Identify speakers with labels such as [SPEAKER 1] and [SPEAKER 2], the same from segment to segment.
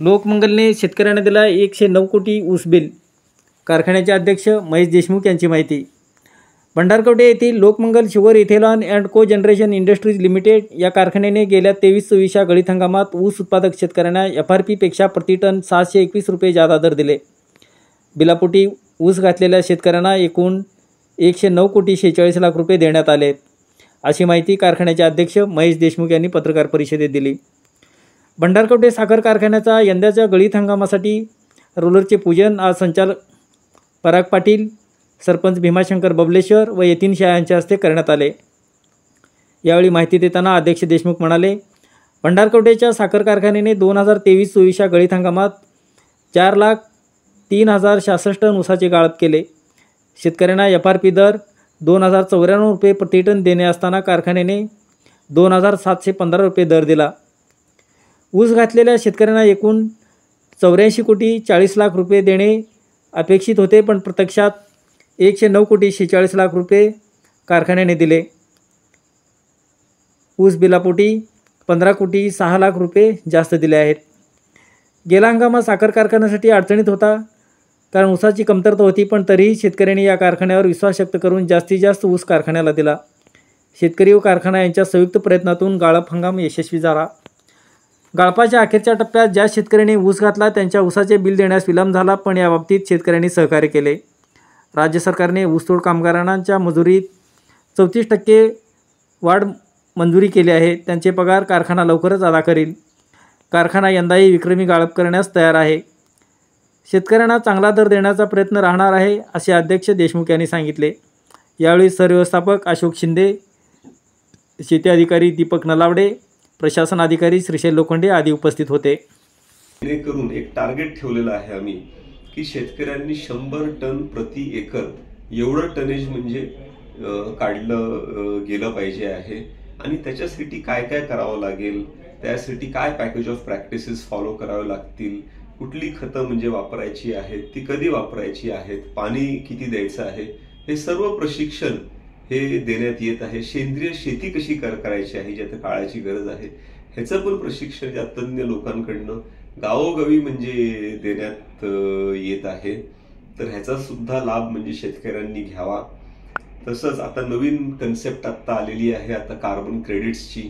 [SPEAKER 1] लोकमंगलने शेतकऱ्यांना दिला 109 कोटी ऊस बिल. कारखान्याचे अध्यक्ष महेश देशमुख यांची माहिती. भंडारकवठे येथील लोकमंगल शुगर इथेनॉल अँड को जनरेशन इंडस्ट्रीज लिमिटेड या कारखान्याने गेल्या 23-24 या गळीत हंगामात ऊस उत्पादक शेतकऱ्यांना FRP पेक्षा प्रति टन 621 रुपये जादा दर दिले. बिलापोटी ऊस घातलेल्या शेतकऱ्यांना एकूण 109 कोटी 46 लाख रुपये देण्यात आले, अशी माहिती कारखान्याचे अध्यक्ष महेश देशमुख यांनी पत्रकार परिषदेत दिली. भंडारकवठे साखर कारखान्याचा यंदाच्या गळीत हंगामासाठी रोलरचे पूजन आज संचालक पराग पाटील, सरपंच भीमाशंकर बबलेश्वर व यतीनशाह यांच्या हस्ते करण्यात आले. यावेळी माहिती देताना अध्यक्ष देशमुख म्हणाले, भंडारकवठेच्या साखर कारखान्याने 2023-24 या गळीत हंगामात 4,03,066 टन ऊसाचे गाळप केले. शेतकऱ्यांना FRP दर 2,094 रुपये प्रति टन देणे असताना कारखान्याने 2,715 रुपये दर दिला. ऊस घातलेल्या शेतकऱ्यांना एकूण 84 कोटी 40 लाख रुपये देणे अपेक्षित होते, पण प्रत्यक्षात 109 कोटी 46 लाख रुपये कारखान्याने दिले. ऊस बिलापोटी 15 कोटी 6 लाख रुपये जास्त दिले आहेत. गेला हंगाम साखर कारखान्यासाठी अडचणीत होता, कारण ऊसाची कमतरता होती, पण तरीही शेतकऱ्यांनी या कारखान्यावर विश्वास व्यक्त करून जास्तीत जास्त ऊस कारखान्याला दिला. शेतकरी व कारखाना यांच्या संयुक्त प्रयत्नातून गाळप हंगाम यशस्वी झाला. गाळपाच्या अखेरच्या टप्प्यात ज्या शेतकऱ्यांनी ऊस घातला त्यांच्या ऊसाचे बिल देण्यास विलंब झाला, पण याबाबतीत शेतकऱ्यांनी सहकार्य केले. राज्य सरकारने ऊसतोड कामगारांच्या मजुरीत 34% वाढ मंजुरी केली आहे. त्यांचे पगार कारखाना लवकरच अदा करील. कारखाना यंदाही विक्रमी गाळप करण्यास तयार आहे. शेतकऱ्यांना चांगला दर देण्याचा प्रयत्न राहणार आहे, असे अध्यक्ष देशमुख यांनी सांगितले. यावेळी सरव्यवस्थापक अशोक शिंदे, शेती अधिकारी दीपक नलावडे, प्रशासन अधिकारी श्रीशैल लोखंडे आदी उपस्थित होते.
[SPEAKER 2] करून एक टार्गेट ठेवलेलं आहे आम्ही की शेतकऱ्यांनी 100 टन प्रति एकर एवढं टनेज म्हणजे काढलं गेलं पाहिजे आहे. आणि त्याच्यासाठी काय काय करावं लागेल, त्यासाठी काय पॅकेज ऑफ प्रॅक्टिसेस फॉलो करावे लागतील, कुठली खतं म्हणजे वापरायची आहेत, ती कधी वापरायची आहेत, पाणी किती द्यायचं आहे, हे सर्व प्रशिक्षण हे देण्यात येत आहे. सेंद्रिय शेती कशी करायची आहे, ज्यात काळाची गरज आहे, ह्याचं पण प्रशिक्षण या तज्ञ लोकांकडनं गावोगावी म्हणजे देण्यात येत आहे. तर ह्याचा सुद्धा लाभ म्हणजे शेतकऱ्यांनी घ्यावा. तसंच आता नवीन कन्सेप्ट आत्ता आलेली आहे आता कार्बन क्रेडिट्सची.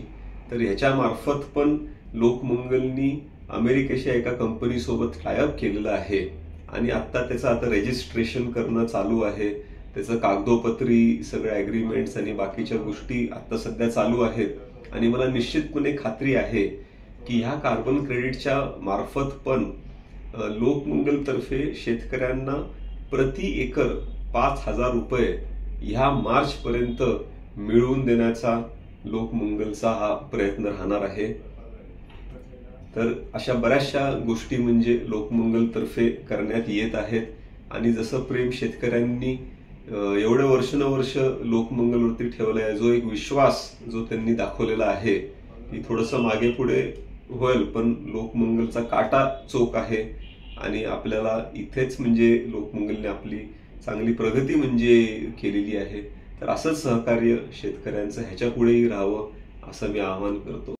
[SPEAKER 2] तर ह्याच्या मार्फत पण लोकमंगलनी अमेरिकेच्या एका कंपनीसोबत टायअप केलेलं आहे आणि आत्ता त्याचं आता रजिस्ट्रेशन करणं चालू आहे. त्याचं कागदोपत्री सगळे ॲग्रीमेंट्स आणि बाकीच्या गोष्टी आत्ता सध्या चालू आहेत. आणि मला निश्चितपणे खात्री आहे की ह्या कार्बन क्रेडिटच्या मार्फत पण लोकमंगलतर्फे शेतकऱ्यांना प्रति एकर 5,000 रुपये ह्या मार्चपर्यंत मिळवून देण्याचा लोकमंगलचा हा प्रयत्न राहणार आहे. तर अशा बऱ्याचशा गोष्टी म्हणजे लोकमंगलतर्फे करण्यात येत आहेत. आणि जसं प्रेम शेतकऱ्यांनी एवढे वर्षानुवर्ष लोकमंगलवरती ठेवलाय, जो एक विश्वास जो त्यांनी दाखवलेला आहे ती थोडंसं मागे पुढे होईल, पण लोकमंगलचा काटा चोख आहे आणि आपल्याला इथेच म्हणजे लोकमंगलने आपली चांगली प्रगती म्हणजे केलेली आहे. तर असंच सहकार्य शेतकऱ्यांचं ह्याच्या पुढेही राहावं असं मी आवाहन करतो.